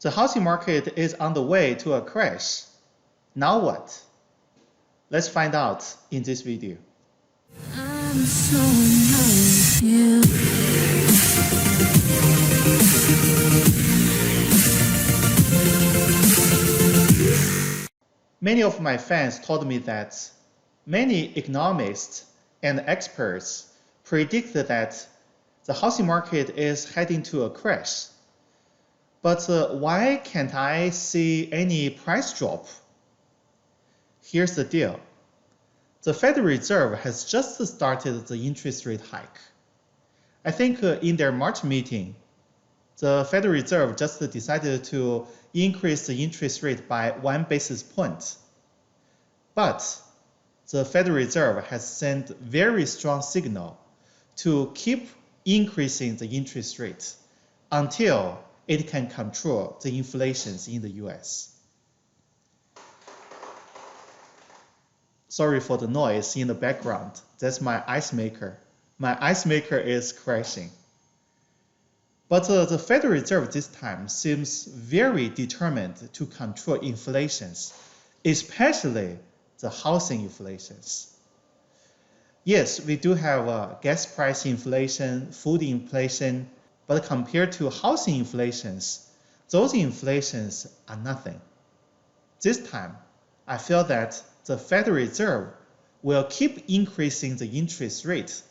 The housing market is on the way to a crash. Now what? Let's find out in this video. I'm so in love with you. Many of my fans told me that many economists and experts predict that the housing market is heading to a crash. But why can't I see any price drop? Here's the deal. The Federal Reserve has just started the interest rate hike. I think in their March meeting, the Federal Reserve just decided to increase the interest rate by 1 basis point. But the Federal Reserve has sent very strong signal to keep increasing the interest rate until it can control the inflation in the US. Sorry for the noise in the background. That's my ice maker. My ice maker is crashing. But the Federal Reserve this time seems very determined to control inflations, especially the housing inflations. Yes, we do have gas price inflation, food inflation, but compared to housing inflations, those inflations are nothing. This time, I feel that the Federal Reserve will keep increasing the interest rate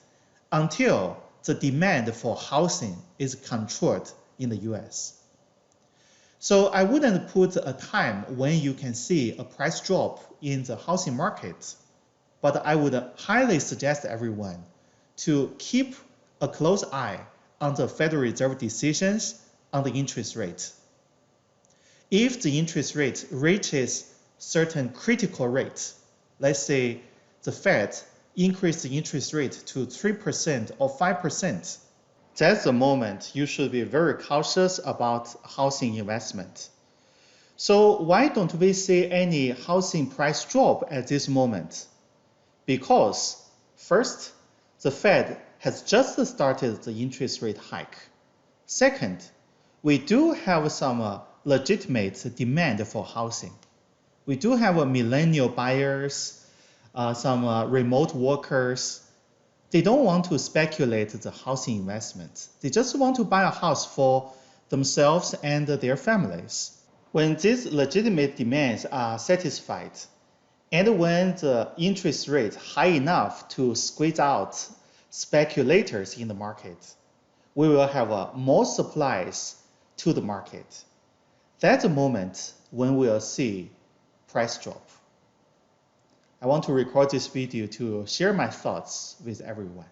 until the demand for housing is controlled in the US. So I wouldn't put a time when you can see a price drop in the housing market, but I would highly suggest everyone to keep a close eye on the Federal Reserve decisions on the interest rate. If the interest rate reaches certain critical rate, let's say the Fed increase the interest rate to 3% or 5%, that's the moment you should be very cautious about housing investment. So why don't we see any housing price drop at this moment? Because first, the Fed has just started the interest rate hike. Second, we do have some legitimate demand for housing. We do have millennial buyers, some remote workers. They don't want to speculate the housing investment. They just want to buy a house for themselves and their families. When these legitimate demands are satisfied, and when the interest rate high enough to squeeze out speculators in the market, we will have more supplies to the market. That's the moment when we will see price drop. I want to record this video to share my thoughts with everyone.